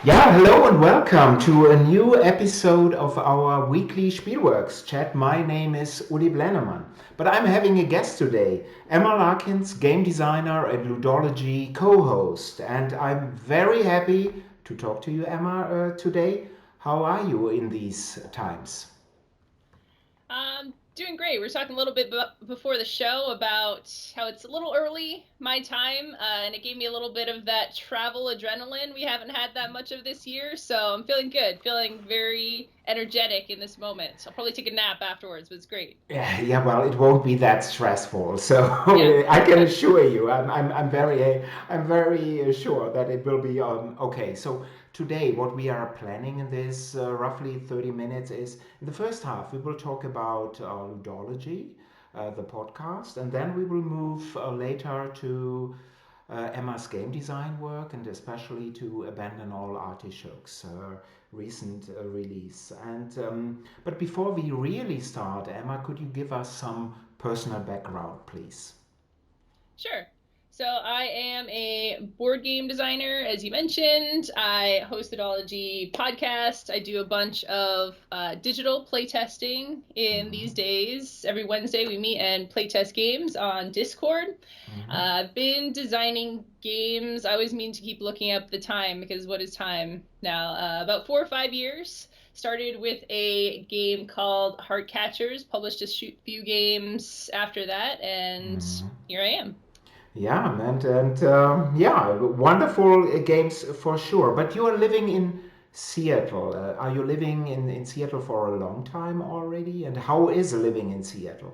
Yeah, hello and welcome to a new episode of our weekly Spielworxx chat. My name is Uli Blennemann, but I'm having a guest today, Emma Larkins, game designer and Ludology co-host, and I'm very happy to talk to you, Emma, today. How are you in these times? Doing great. We were talking a little bit before the show about how it's a little early my time, and it gave me a little bit of that travel adrenaline we haven't had that much of this year. So I'm feeling good, feeling very energetic in this moment. So I'll probably take a nap afterwards, but it's great. Yeah, well, it won't be that stressful. So Yeah. I can assure you, I'm very sure that it will be okay. So today, what we are planning in this roughly 30 minutes is in the first half, we will talk about Ludology, the podcast, and then we will move later to Emma's game design work and especially to Abandon All Artichokes, recent release. And but before we really start, Emma, could you give us some personal background, please? Sure. So I am a board game designer, as you mentioned. I host the Ludology Podcast. I do a bunch of digital playtesting in these Mm-hmm. days. Every Wednesday we meet and playtest games on Discord. Mm-hmm. I've been designing games. I always mean to keep looking up the time because what is time now? About 4 or 5 years. Started with a game called Heart Catchers, published a few games after that, and Mm-hmm. here I am. Yeah, and yeah, wonderful games for sure. But you are living in Seattle. Are you living in Seattle for a long time already? And how is living in Seattle?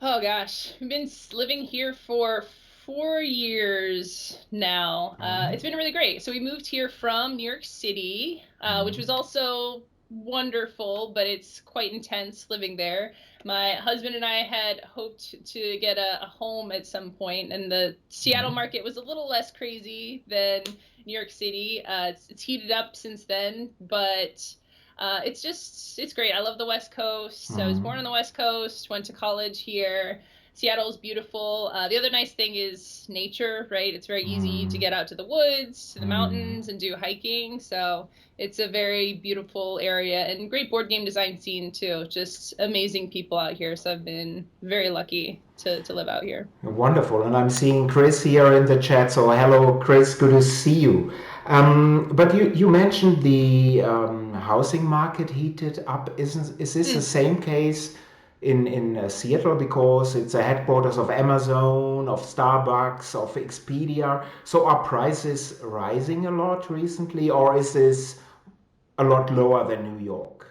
Oh gosh, I've been living here for 4 years now. Mm-hmm. It's been really great. So we moved here from New York City, which was Mm-hmm. also wonderful, but it's quite intense living there. My husband and I had hoped to get a home at some point, and the Seattle Mm-hmm. market was a little less crazy than New York City. It's heated up since then, but it's great. I love the West Coast. I was Mm-hmm. born on the West Coast, went to college here. Seattle's beautiful. The other nice thing is nature, right? It's very easy to Mm-hmm. get out to the woods, to the Mm-hmm. mountains, and do hiking. So it's a very beautiful area and great board game design scene too. Just amazing people out here. So I've been very lucky to live out here. Wonderful. And I'm seeing Chris here in the chat. So, hello, Chris. Good to see you. But you mentioned the housing market heated up. Is this the Mm. same case in Seattle? Because it's a headquarters of Amazon, of Starbucks, of Expedia. So, are prices rising a lot recently, or is this a lot lower than New York?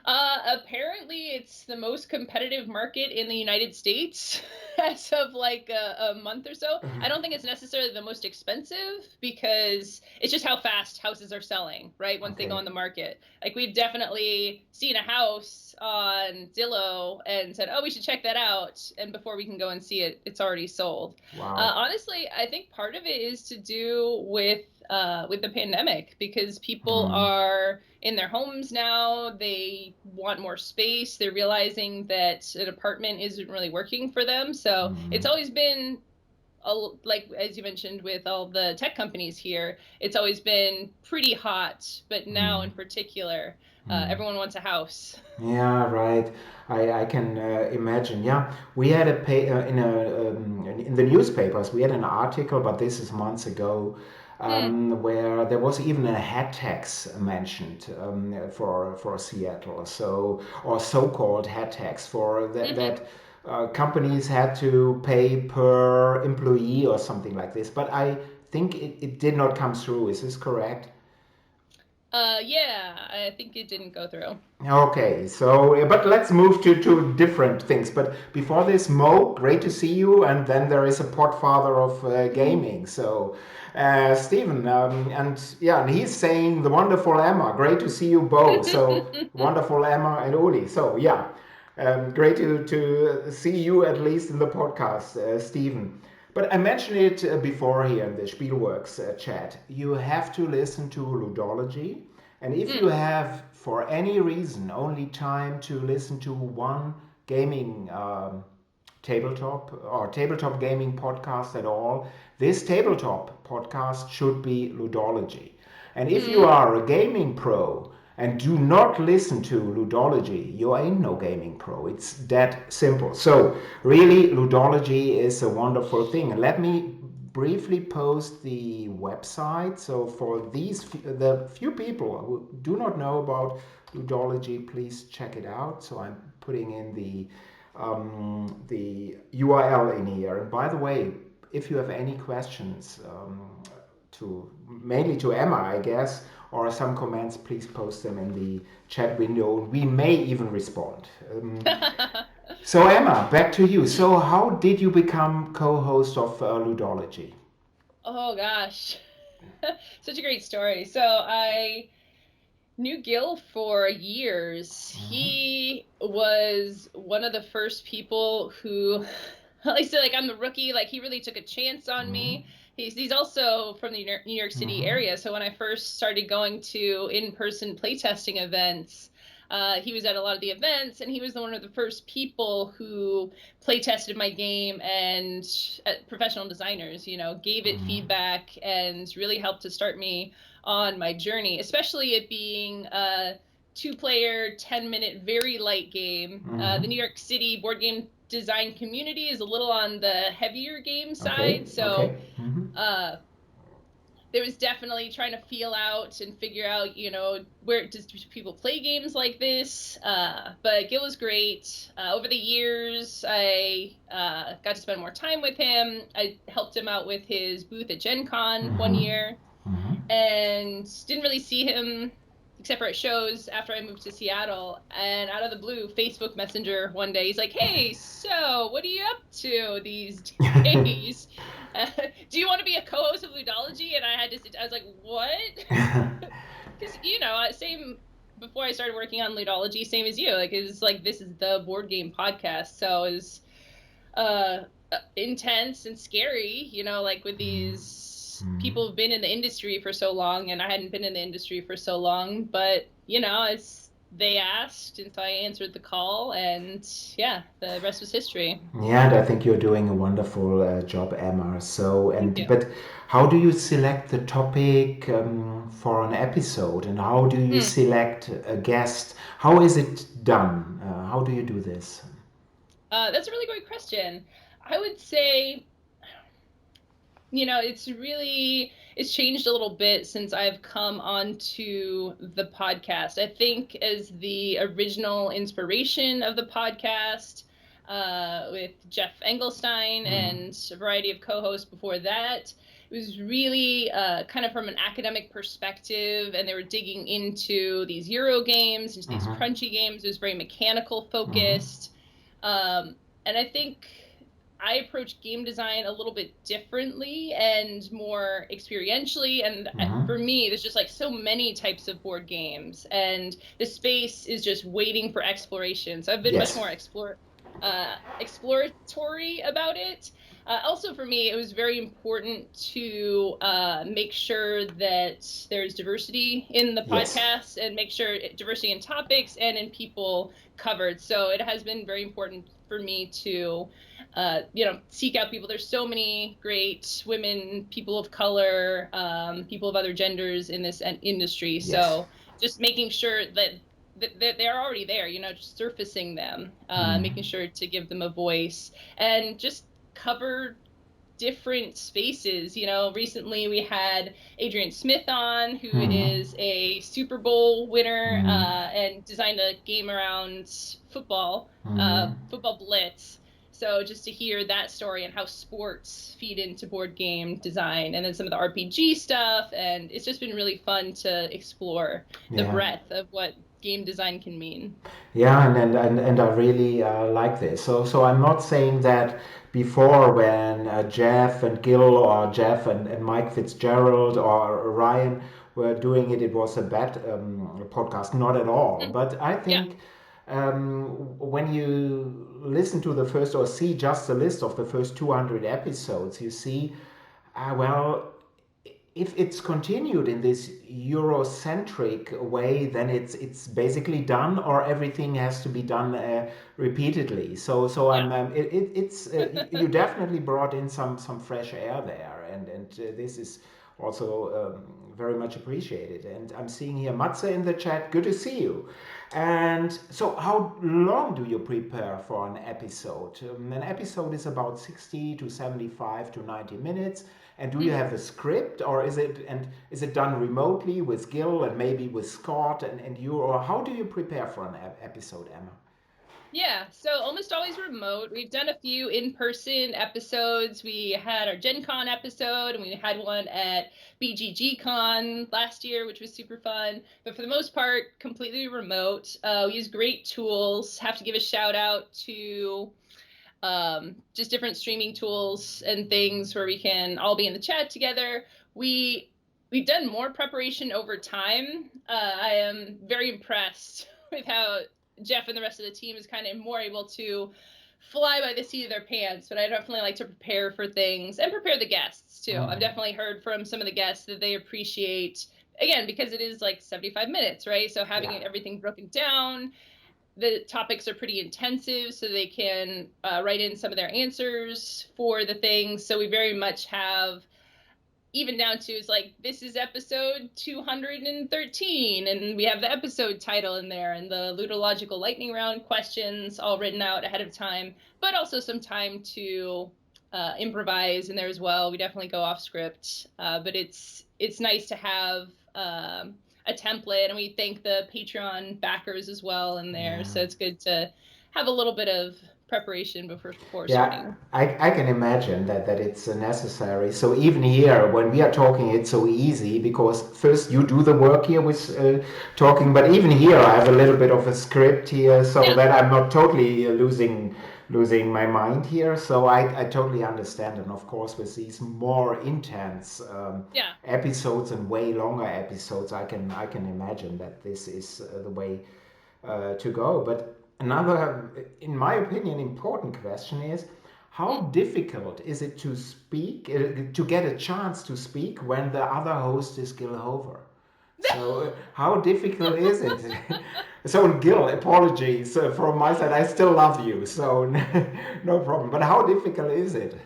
Apparently, it's the most competitive market in the United States as of like a month or so. I don't think it's necessarily the most expensive because it's just how fast houses are selling, right? Once they go Okay. on the market. Like we've definitely seen a house on Zillow and said, "Oh, we should check that out." And before we can go and see it, it's already sold. Wow. Honestly, I think part of it is to do with the pandemic because people Mm, are in their homes now. They want more space. They're realizing that an apartment isn't really working for them. So it's mm, always been like as you mentioned with all the tech companies here, it's always been pretty hot. But now mm, in particular, mm. everyone wants a house. Yeah, right. I can imagine. Yeah, we had in the newspapers. We had an article, but this is months ago, Hmm. where there was even a head tax mentioned for Seattle. So or so-called head tax for that companies had to pay per employee or something like this. But I think it did not come through. Is this correct? Yeah, I think it didn't go through. Okay, so but let's move to different things. But before this, Mo, great to see you. And then there is a podfather of gaming. So, Stephen, and yeah, and he's saying the wonderful Emma. Great to see you both. So wonderful Emma and Uli. So yeah, great to see you at least in the podcast, Stephen. But I mentioned it before here in the Spielworxx chat. You have to listen to Ludology. And if you Hmm. have, for any reason, only time to listen to one gaming tabletop or tabletop gaming podcast at all, this tabletop podcast should be Ludology. And if you Mm. are a gaming pro and do not listen to Ludology, you ain't no gaming pro. It's that simple. So really, Ludology is a wonderful thing. And let me briefly post the website. So for the few people who do not know about Ludology, please check it out. So I'm putting in the URL in here. And by the way, if you have any questions, to mainly to Emma, I guess, or some comments, please post them in the chat window. We may even respond. So Emma, back to you. So how did you become co-host of Ludology? Oh gosh. Such a great story. So I knew Gil for years. He was one of the first people who, I say, like, I'm the rookie. Like, he really took a chance on me. He's also from the New York City area. So when I first started going to in-person playtesting events, he was at a lot of the events, and he was one of the first people who playtested my game, and professional designers, gave it feedback and really helped to start me on my journey, especially it being a 2-player, 10-minute, very light game. The New York City board game design community is a little on the heavier game side. So there was definitely trying to feel out and figure out, where do people play games like this. But Gil was great. Over the years, I got to spend more time with him. I helped him out with his booth at Gen Con one year, and didn't really see him except for at shows after I moved to Seattle. And out of the blue, Facebook Messenger one day, he's like, "Hey, so what are you up to these days? Do you want to be a co-host of Ludology?" And I was like, "What?" Because, same before I started working on Ludology, same as you. Like, it's like, this is the board game podcast. So it's intense and scary, like with these people who've been in the industry for so long, and I hadn't been in the industry for so long, but they asked, and so I answered the call, and yeah, the rest was history. Yeah, and I think you're doing a wonderful job, Emma. So, Thank you. but how do you select the topic for an episode, and how do you select a guest? How is it done? How do you do this? That's a really great question. I would say, it's changed a little bit since I've come onto the podcast. I think as the original inspiration of the podcast, with Jeff Engelstein and a variety of co-hosts before that, it was really kind of from an academic perspective, and they were digging into these Euro games, into these crunchy games. It was very mechanical focused. And I think I approach game design a little bit differently and more experientially. And for me, there's just like so many types of board games, and the space is just waiting for exploration. So I've been much more exploratory about it. Also, for me, it was very important to make sure that there's diversity in the podcast, and make sure diversity in topics and in people covered. So it has been very important for me to seek out people. There's so many great women, people of color, people of other genders in this industry. So just making sure that they're already there, just surfacing them, making sure to give them a voice, and just cover different spaces. Recently we had Adrian Smith on, who is a Super Bowl winner, and designed a game around football, football blitz. So just to hear that story and how sports feed into board game design, and then some of the RPG stuff, and it's just been really fun to explore the breadth of what game design can mean. Yeah, and I really like this. So I'm not saying that before, when Jeff and Gil, or Jeff and Mike Fitzgerald or Ryan were doing it, it was a bad podcast. Not at all. But I think when you listen to the first, or see just the list of the first 200 episodes, you see, well, if it's continued in this Eurocentric way, then it's basically done, or everything has to be done repeatedly. So it's you definitely brought in some fresh air there, and this is also very much appreciated. And I'm seeing here Matze in the chat. Good to see you. And so, how long do you prepare for an episode? An episode is about 60 to 75 to 90 minutes. And do you have a script, or is it done remotely with Gil and maybe with Scott and you, or how do you prepare for an episode, Emma? Yeah, so almost always remote. We've done a few in-person episodes. We had our Gen Con episode, and we had one at BGG Con last year, which was super fun. But for the most part, completely remote. We use great tools. Have to give a shout out to just different streaming tools and things where we can all be in the chat together. We've done more preparation over time. I am very impressed with how Jeff and the rest of the team is kind of more able to fly by the seat of their pants, but I definitely like to prepare for things and prepare the guests too. I've definitely heard from some of the guests that they appreciate, again, because it is like 75 minutes, right? So having everything broken down, the topics are pretty intensive, so they can write in some of their answers for the things. So we very much have, even down to, it's like, this is episode 213, and we have the episode title in there and the ludological lightning round questions all written out ahead of time, but also some time to improvise in there as well. We definitely go off script, but it's nice to have a template, and we thank the Patreon backers as well in there. So it's good to have a little bit of preparation before starting. I can imagine that it's necessary. So even here, when we are talking, it's so easy because first you do the work here with talking, but even here I have a little bit of a script here, so that I'm not totally losing my mind here. So I totally understand, and of course with these more intense episodes and way longer episodes, I can imagine that this is the way to go. But another, in my opinion, important question is, how difficult is it to speak, to get a chance to speak when the other host is Gil Hover? So how difficult is it? So Gil, apologies from my side. I still love you, so no problem. But how difficult is it?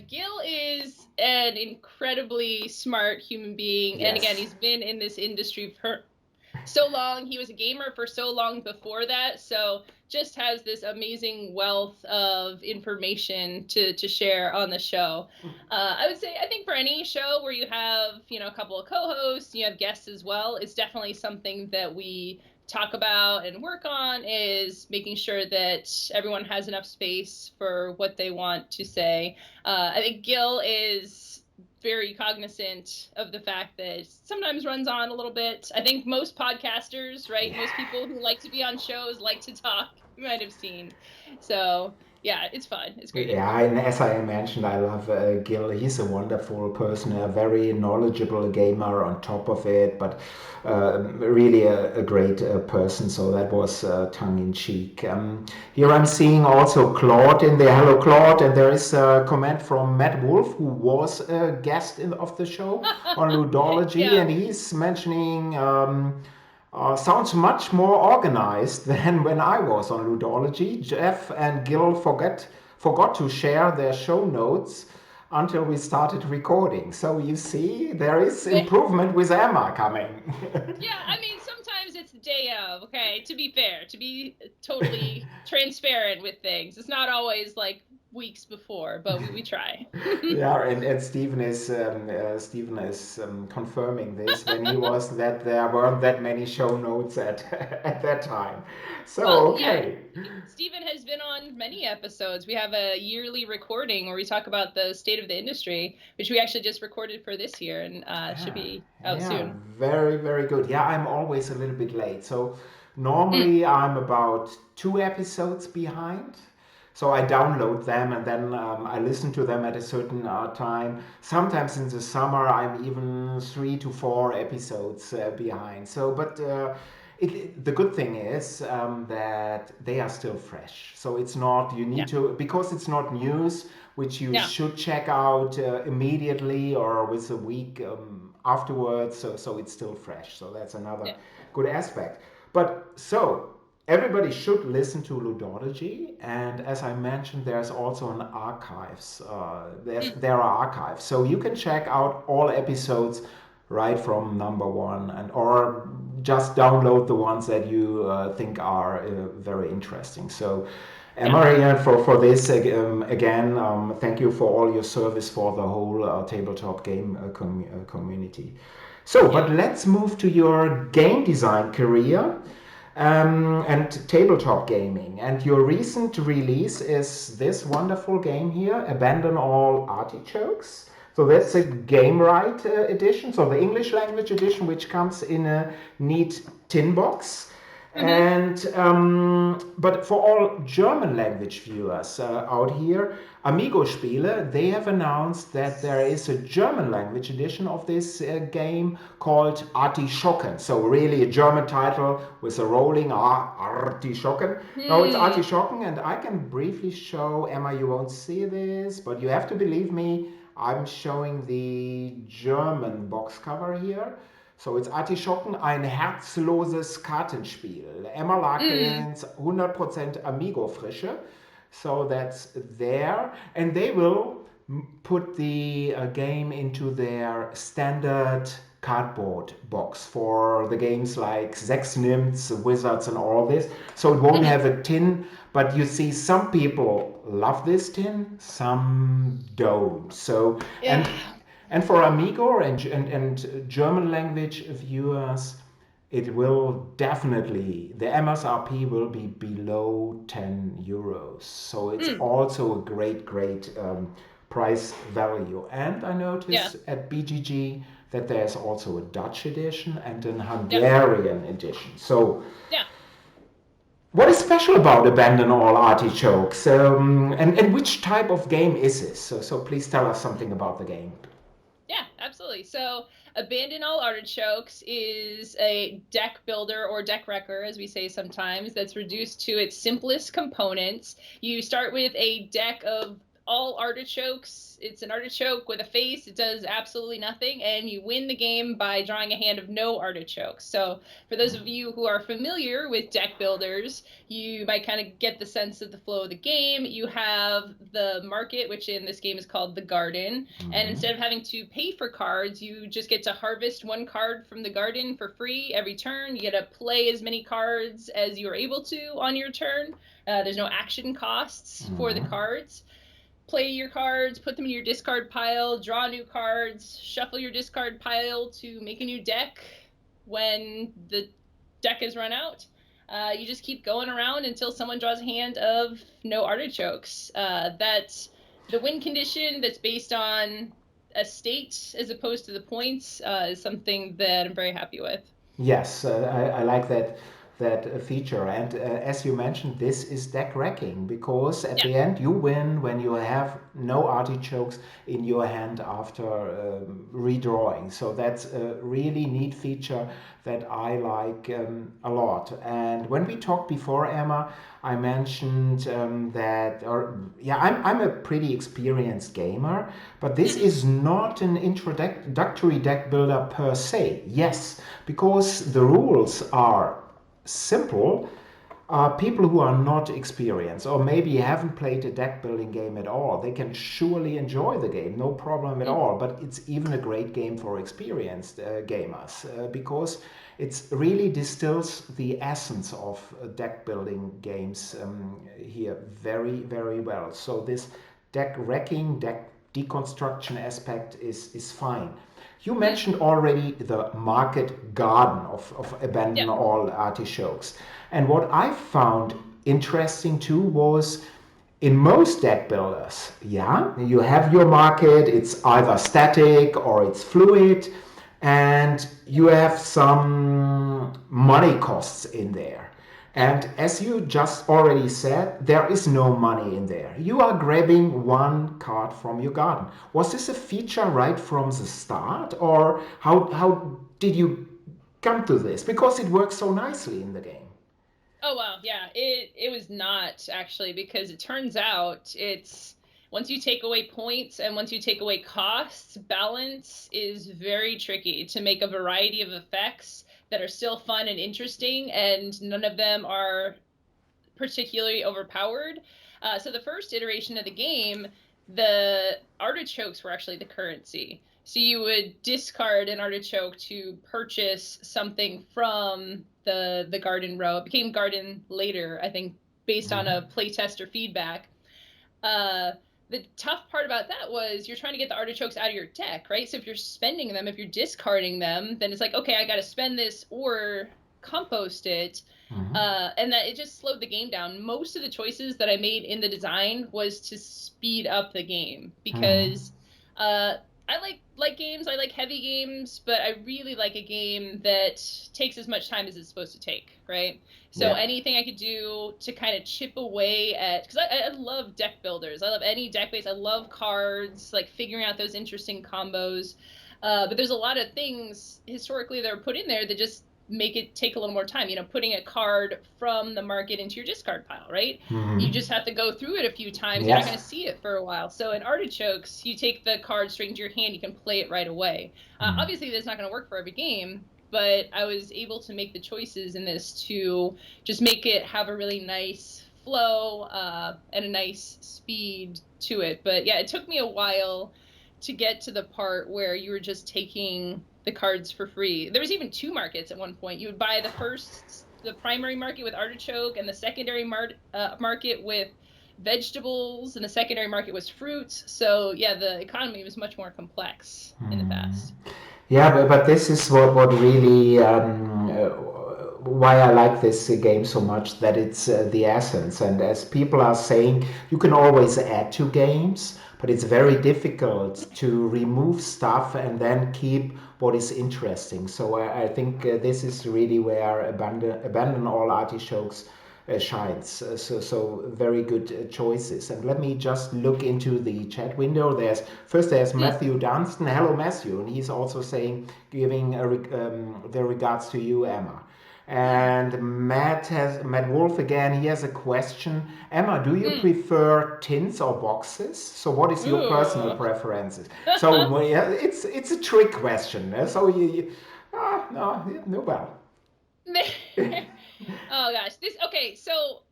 Gil is an incredibly smart human being, and again, he's been in this industry for so long. He was a gamer for so long before that, so just has this amazing wealth of information to share on the show. I would say, I think for any show where you have, a couple of co-hosts, you have guests as well, it's definitely something that we talk about and work on, is making sure that everyone has enough space for what they want to say. I think Gil is very cognizant of the fact that sometimes runs on a little bit. I think most podcasters, right? Most people who like to be on shows like to talk, you might have seen. So yeah, it's fun. It's great. Yeah, and as I mentioned, I love Gil. He's a wonderful person, a very knowledgeable gamer on top of it, but really a great person. So that was tongue in cheek. Here I'm seeing also Claude in there. Hello, Claude. And there is a comment from Matt Wolf, who was a guest of the show on Ludology, and he's mentioning. Sounds much more organized than when I was on Ludology. Jeff and Gil forgot to share their show notes until we started recording. So you see, there is improvement with Emma coming. Yeah, I mean, sometimes it's the day of, okay, to be fair, to be totally transparent with things. It's not always like weeks before, but we try. Yeah, and Stephen is confirming this when he was that there weren't that many show notes at at that time. So okay. Yeah. Stephen has been on many episodes. We have a yearly recording where we talk about the state of the industry, which we actually just recorded for this year, and should be out soon. Very, very good. Yeah, I'm always a little bit late. So normally I'm about 2 episodes behind. So I download them and then I listen to them at a certain time. Sometimes in the summer I'm even 3 to 4 episodes behind. So, but the good thing is that they are still fresh. So it's not, you need to, because it's not news, which you should check out immediately or with a week afterwards. So it's still fresh. So that's another good aspect. But so everybody should listen to Ludology, and as I mentioned, there's also an archives. There are archives, so you can check out all episodes right from number one, and or just download the ones that you think are very interesting. So, Maria, for this again, thank you for all your service for the whole tabletop game community. So, but let's move to your game design career and tabletop gaming. And your recent release is this wonderful game here, Abandon All Artichokes. So that's a game right edition, so the English language edition, which comes in a neat tin box. And but for all German language viewers out here, Amigo Spiele, they have announced that there is a German language edition of this game called Artishocken. So really a German title with a rolling R, Artishocken. No, it's Artishocken, and I can briefly show, Emma, you won't see this, but you have to believe me, I'm showing the German box cover here. So it's Artischocken, ein herzloses Kartenspiel. Emma Larkins, 100% Amigo-Frische. So that's there. And they will put the game into their standard cardboard box for the games like Sechs Nimmt, Wizards and all this. So it won't have a tin, but you see some people love this tin, some don't. So, and for Amigo and German language viewers, it will definitely, the MSRP will be below 10 euros. So it's also a great price value. And I noticed at BGG that there's also a Dutch edition and an Hungarian edition. So what is special about Abandon All Artichokes? And which type of game is this? So please tell us something about the game. Yeah, absolutely. So Abandon All Artichokes is a deck builder or deck wrecker, as we say sometimes, that's reduced to its simplest components. You start with a deck of all artichokes. It's an artichoke with a face. It does absolutely nothing, and you win the game by drawing a hand of no artichokes. So for those of you who are familiar with deck builders, you might kind of get the sense of the flow of the game. You have the market, which in this game is called the garden, and instead of having to pay for cards, you just get to harvest one card from the garden for free every turn. You get to play as many cards as you're able to on your turn. There's no action costs for the cards. Play your cards, put them in your discard pile, draw new cards, shuffle your discard pile to make a new deck. When the deck is run out, you just keep going around until someone draws a hand of no artichokes. That's the win condition that's based on a state as opposed to the points is something that I'm very happy with. Yes, I like that feature. And as you mentioned, this is deck wrecking because at the end you win when you have no artichokes in your hand after redrawing. So that's a really neat feature that I like a lot. And when we talked before, Emma, I mentioned I'm a pretty experienced gamer, but this is not an introductory deck builder per se. Yes, because the rules are simple. People who are not experienced or maybe haven't played a deck building game at all, they can surely enjoy the game, no problem at all. But it's even a great game for experienced gamers because it really distills the essence of deck building games here very, very well. So this deck wrecking, deck deconstruction aspect is fine. You mentioned already the market garden of Abandon All Artichokes. And what I found interesting too was in most deck builders, you have your market, it's either static or it's fluid, and you have some money costs in there. And as you just already said, there is no money in there. You are grabbing one card from your garden. Was this a feature right from the start, or how did you come to this? Because it works so nicely in the game. Oh, wow. Yeah, it was not actually, because it turns out it's once you take away points and once you take away costs, balance is very tricky to make a variety of effects that are still fun and interesting, and none of them are particularly overpowered. So the first iteration of the game, the artichokes were actually the currency. So you would discard an artichoke to purchase something from the garden row. It became garden later, I think, based on a playtester feedback. The tough part about that was you're trying to get the artichokes out of your deck, right? So if you're spending them, if you're discarding them, then it's like, okay, I got to spend this or compost it. And that it just slowed the game down. Most of the choices that I made in the design was to speed up the game because I like games. I like heavy games, but I really like a game that takes as much time as it's supposed to take, right? So anything I could do to kind of chip away at, because I love deck builders. I love any deck base. I love cards, like figuring out those interesting combos. But there's a lot of things historically that are put in there that just make it take a little more time. You know, putting a card from the market into your discard pile, right? You just have to go through it a few times. You're not going to see it for a while. So in Artichokes, you take the card straight into your hand. You can play it right away. Obviously, that's not going to work for every game, but I was able to make the choices in this to just make it have a really nice flow and a nice speed to it. But yeah, it took me a while to get to the part where you were just taking the cards for free. There was even two markets at one point. You would buy the primary market with artichoke, and the secondary market with vegetables, and the secondary market was fruits. So yeah, the economy was much more complex in the past. Yeah, but this is what really why I like this game so much, that it's the essence. And as people are saying, you can always add to games, but it's very difficult to remove stuff and then keep what is interesting. So I think this is really where Abandon All Artichokes shines. So very good choices. And let me just look into the chat window. There's Matthew Dunstan. Hello, Matthew, and he's also giving the regards to you, Emma. And Matt Wolf again. He has a question. Emma, do you prefer tins or boxes? So, what is your personal preferences? So, yeah, it's a trick question. So well. Oh gosh, okay. So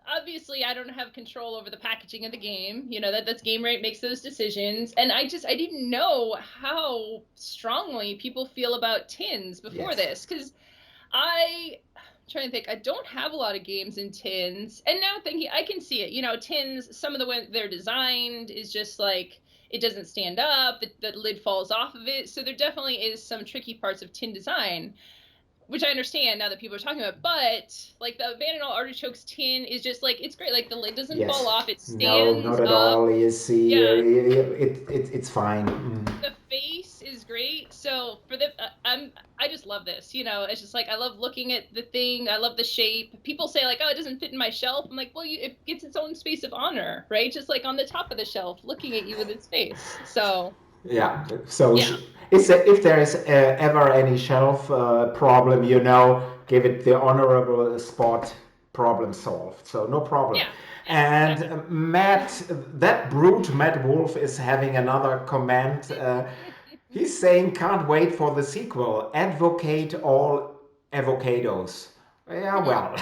obviously I don't have control over the packaging of the game. You know, that's Game Rate makes those decisions, and I didn't know how strongly people feel about tins before this, because I'm trying to think, I don't have a lot of games in tins, and now thinking I can see it. You know, tins, some of the way they're designed is just like it doesn't stand up, the lid falls off of it. So there definitely is some tricky parts of tin design, which I understand now that people are talking about, but like the Abandon All Artichokes tin is just like, it's great. Like the lid doesn't fall off; it stands not at up. all. You see, it's fine. The face is great. So for I just love this. You know, it's just like I love looking at the thing. I love the shape. People say like, oh, it doesn't fit in my shelf. I'm like, well, it gets its own space of honor, right? Just like on the top of the shelf, looking at you with its face. So. Yeah. So if there is ever any shelf problem, give it the honorable spot. Problem solved. So no problem. Yeah. And Matt, that brute Matt Wolf is having another comment. He's saying, can't wait for the sequel. Advocate all avocados. Yeah, well,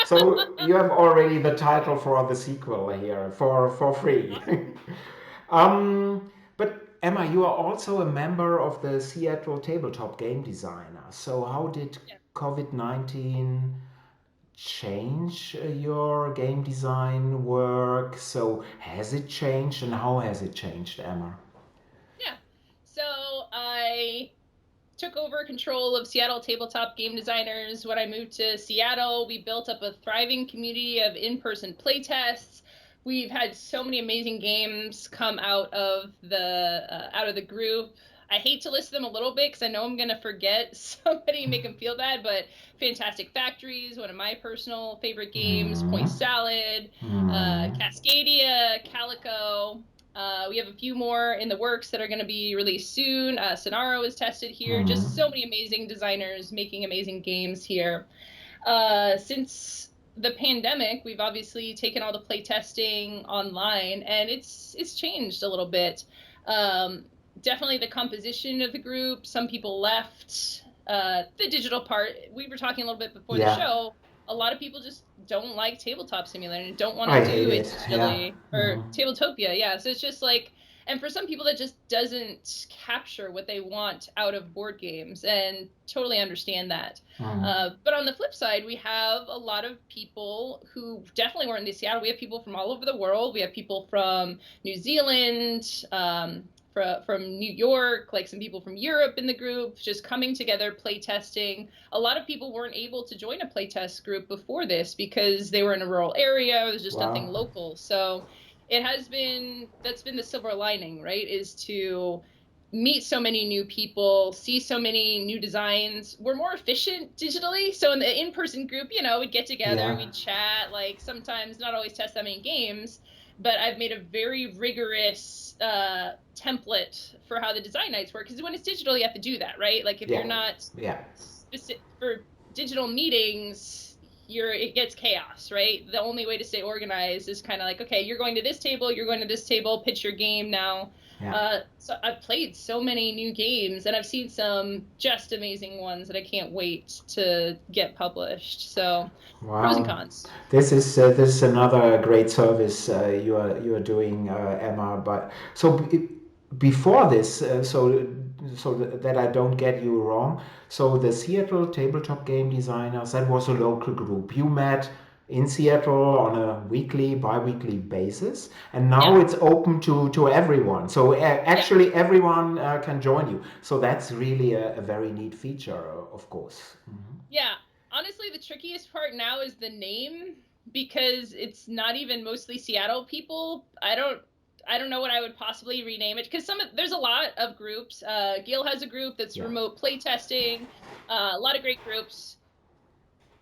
so you have already the title for the sequel here for free. But Emma, you are also a member of the Seattle Tabletop Game Designer. So how did COVID-19 change your game design work? So has it changed, and how has it changed, Emma? Yeah. So I took over control of Seattle Tabletop Game Designers when I moved to Seattle. We built up a thriving community of in-person playtests. We've had so many amazing games come out of the group. I hate to list them a little bit because I know I'm going to forget somebody and make them feel bad, but Fantastic Factories, one of my personal favorite games, Point Salad, Cascadia, Calico. We have a few more in the works that are going to be released soon. Sonaro is tested here. Just so many amazing designers making amazing games here. Since the pandemic, we've obviously taken all the playtesting online, and it's changed a little bit. Definitely the composition of the group. Some people left. the digital part. We were talking a little bit before the Yeah, show. A lot of people just don't like Tabletop Simulator and don't want I to hate do it it. Yeah. digitally, or Hmm. Tabletopia. Yeah, so it's just like, and for some people that just doesn't capture what they want out of board games, and totally understand that. Hmm. But on the flip side, we have a lot of people who definitely weren't in Seattle. We have people from all over the world. We have people from New Zealand, from New York, like some people from Europe in the group, just coming together, play testing. A lot of people weren't able to join a playtest group before this because they were in a rural area. It was just nothing Wow. local. So that's been the silver lining, right? Is to meet so many new people, see so many new designs. We're more efficient digitally. So in the in-person group, we'd get together, Yeah. we'd chat, like sometimes not always test that many games, but I've made a very rigorous template for how the design nights work. Because when it's digital, you have to do that, right? Like if you're Yeah. not Yeah. specific for digital meetings, it gets chaos, right? The only way to stay organized is kind of like, okay, you're going to this table, you're going to this table, pitch your game now. Yeah. So I've played so many new games, and I've seen some just amazing ones that I can't wait to get published. So pros and Wow. cons. This is another great service you are doing, Emma. But so before this, that I don't get you wrong. So the Seattle Tabletop Game Designers, that was a local group. You met in Seattle on a weekly, bi-weekly basis, and Yeah, now it's open to everyone. So yeah. actually, everyone can join you. So that's really a very neat feature, of course. Mhm. Yeah, honestly, the trickiest part now is the name because it's not even mostly Seattle people. I don't know what I would possibly rename it because there's a lot of groups. Gil has a group that's Yeah. remote play testing. A lot of great groups,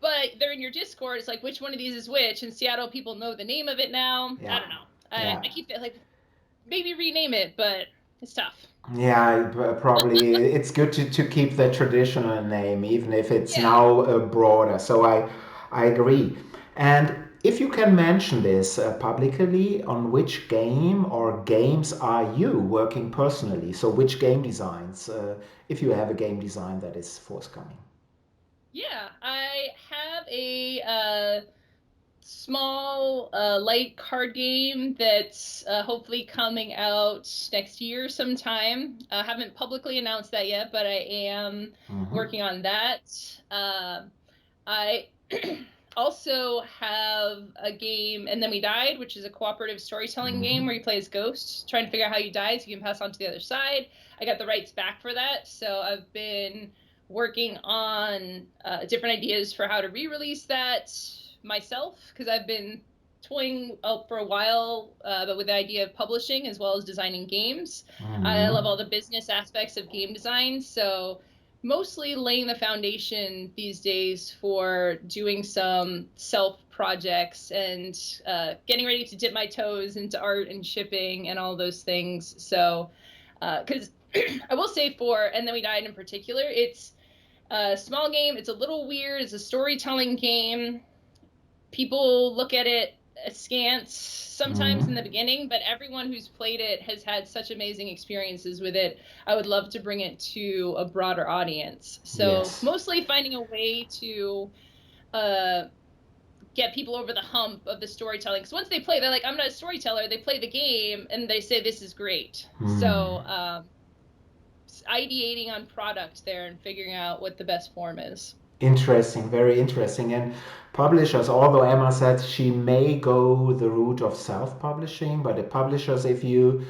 but they're in your Discord. It's like which one of these is which, and Seattle people know the name of it now. I Yeah. don't know. I, Yeah. I keep it like maybe rename it, but it's tough. Yeah, probably it's good to keep the traditional name, even if it's Yeah. now broader. So I agree. And if you can mention this publicly, on which game or games are you working personally? So which game designs, if you have a game design that is forthcoming? Yeah, I have a small light card game that's hopefully coming out next year sometime. I haven't publicly announced that yet, but I am Hmm. working on that. I also have a game, And Then We Died, which is a cooperative storytelling game Hmm. where you play as ghosts, trying to figure out how you die so you can pass on to the other side. I got the rights back for that, so I've been working on different ideas for how to re-release that myself because I've been toying out for a while, but with the idea of publishing as well as designing games. I love Hmm. all the business aspects of game design, so mostly laying the foundation these days for doing some self projects and getting ready to dip my toes into art and shipping and all those things. So, because I will say for And Then We Died in particular, it's a small game. It's a little weird. It's a storytelling game. People look at it askance sometimes in Hmm. the beginning, but everyone who's played it has had such amazing experiences with it. I would love to bring it to a broader audience. So, Yes. mostly finding a way to uh, get people over the hump of the storytelling. Because once they play, they're like, I'm not a storyteller. They play the game and they say, this is great. Hmm. So, ideating on product there and figuring out what the best form is. Interesting, very interesting. And publishers, although Emma said she may go the route of self-publishing, but the publishers, if you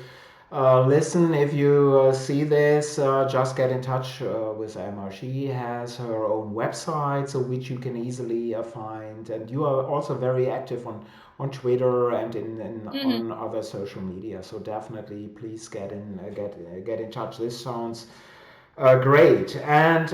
listen, if you see this, just get in touch with Emma. She has her own website, so which you can easily find. And you are also very active on Twitter and Mm-hmm. on other social media. So definitely, please get in touch. This sounds great. And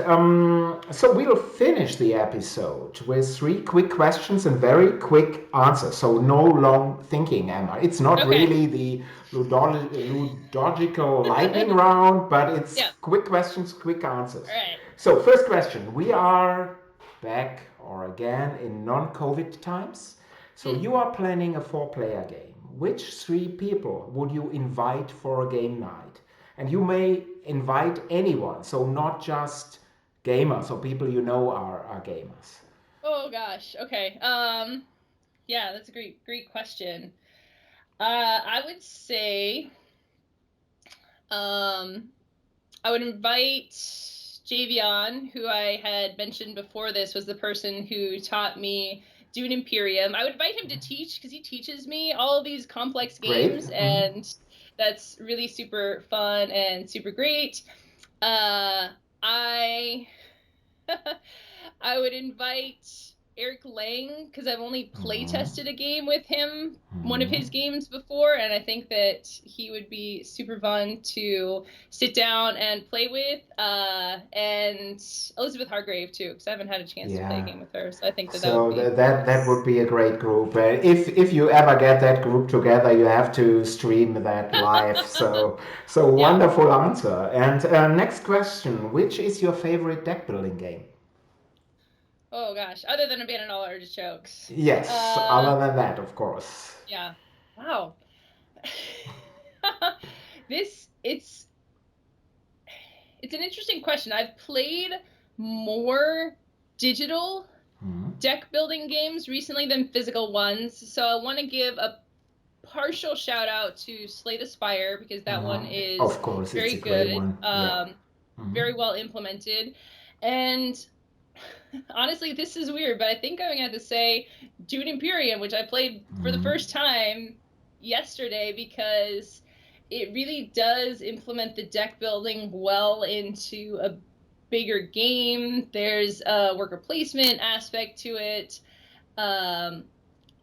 so we'll finish the episode with three quick questions and very quick answers. So no long thinking, Emma. It's not Okay. really the ludological lightning round, but it's Yeah. quick questions, quick All answers. right. So first question. We are back or again in non-COVID times. So Mm. you are planning a four-player game. Which three people would you invite for a game night? And you may invite anyone, so not just gamers or people you know are gamers? Oh gosh. Okay. Yeah, that's a great question. I would say, um, I would invite Javion, who I had mentioned before this was the person who taught me Dune Imperium. I would invite him to teach because he teaches me all of these complex Great. games, and that's really super fun and super great. I I would invite Eric Lang because I've only play tested a game with him, one of his games before, and I think that he would be super fun to sit down and play with. And Elizabeth Hargrave too, because I haven't had a chance to play a Yeah. game with her, so I think that that would So be that would nice. be a great group. If you ever get that group together, you have to stream that live. So Yeah. wonderful answer. And next question: which is your favorite deck building game? Oh gosh, other than Abandon All Artichokes. Yes. Other than that, of course. Yeah. Wow. This it's an interesting question. I've played more digital deck building games recently than physical ones, so I want to give a partial shout out to Slay the Spire because that one is Of course, it's very a great good, one. Yeah. very well implemented, and honestly, this is weird, but I think I'm gonna have to say Dune Imperium, which I played for the first time yesterday because it really does implement the deck building well into a bigger game. There's a worker placement aspect to it.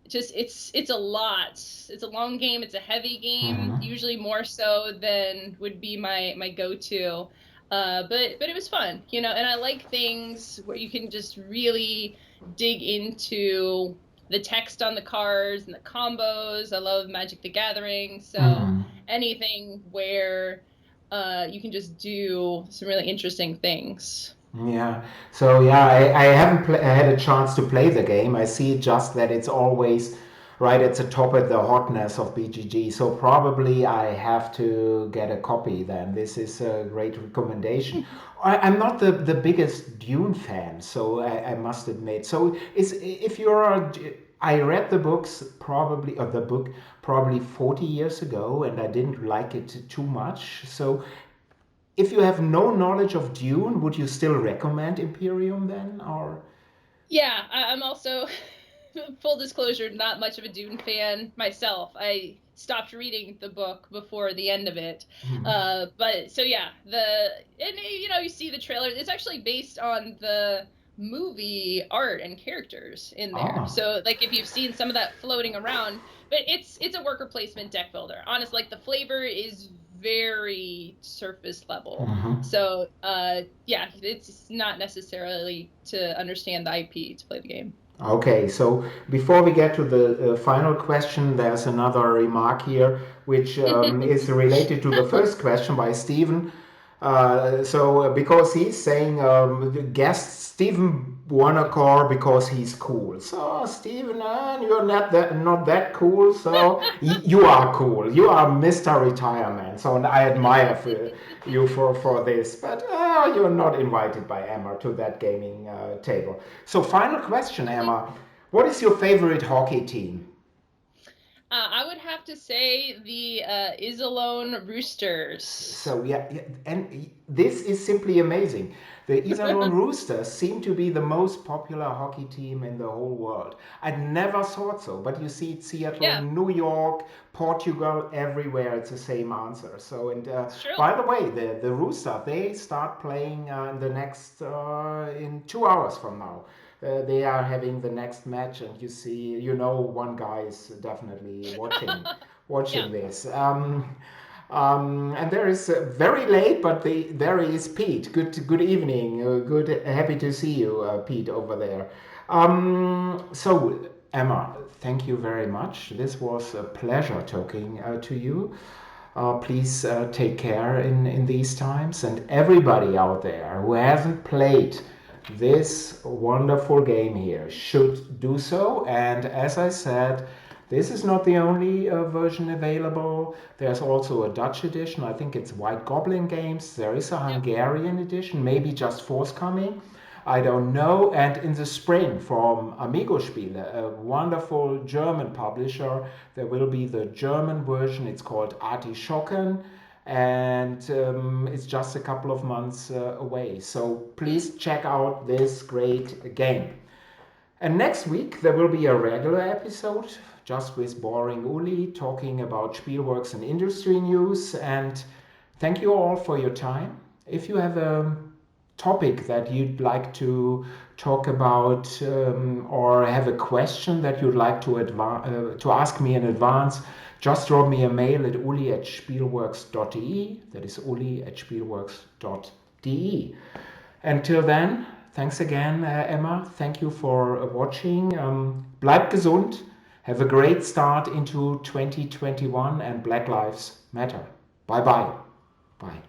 Just it's a lot. It's a long game. It's a heavy game, usually more so than would be my go-to. But it was fun, you know, and I like things where you can just really dig into the text on the cards and the combos. I love Magic the Gathering, so anything where you can just do some really interesting things. Yeah. So yeah, I haven't had a chance to play the game. I see just that it's always right at the top of the hotness of BGG. So probably I have to get a copy then. This is a great recommendation. I'm not the biggest Dune fan, so I must admit. So is if you're a, I read the books probably or the book probably 40 years ago, and I didn't like it too much. So if you have no knowledge of Dune, would you still recommend Imperium then, or? Yeah, I'm also, full disclosure, not much of a Dune fan myself. I stopped reading the book before the end of it. But so yeah, and you know, you see the trailers. It's actually based on the movie art and characters in there. Ah. So like if you've seen some of that floating around, but it's a worker placement deck builder. Honestly, like the flavor is very surface level. So yeah, it's not necessarily to understand the IP to play the game. Okay, so before we get to the final question, there's another remark here which is related to the first question by Stephen. Because he's saying guest Stephen Wanacore because he's cool. So Stephen, you're not that cool. So you are cool. You are Mr. Retirement. So and I admire you for this. But you're not invited by Emma to that gaming table. So final question, Emma. What is your favorite hockey team? I would have to say the Iserlohn Roosters. So yeah, and this is simply amazing. The Iserlohn Roosters seem to be the most popular hockey team in the whole world. I never thought so, but you see it Seattle, Yeah, New York, Portugal, everywhere it's the same answer. So and it's true. by the way, the Rooster they start playing in the next in 2 hours from now. They are having the next match, and one guy is definitely watching Yeah. watching this. And there is very late, but there is Pete. Good evening. Good, happy to see you, Pete, over there. So Emma, thank you very much. This was a pleasure talking to you. Please take care in these times, and everybody out there who hasn't played this wonderful game here should do so. And as I said, This is not the only version available. There's also a Dutch edition. I think it's White Goblin Games. There is a Yep. Hungarian edition, maybe just forthcoming. I don't know. And in the spring, from Amigo Spiele, a wonderful German publisher, there will be the German version. It's called Artishocken, and it's just a couple of months away. So please check out this great game. And next week there will be a regular episode just with Boring Uli talking about Spielworxx and industry news. And thank you all for your time. If you have a topic that you'd like to talk about or have a question that you'd like to ask me in advance, just drop me a mail at uli@spielworxx.de. That is uli@spielworxx.de. Until then, thanks again, Emma. Thank you for watching. Bleibt gesund. Have a great start into 2021 and Black Lives Matter. Bye bye. Bye.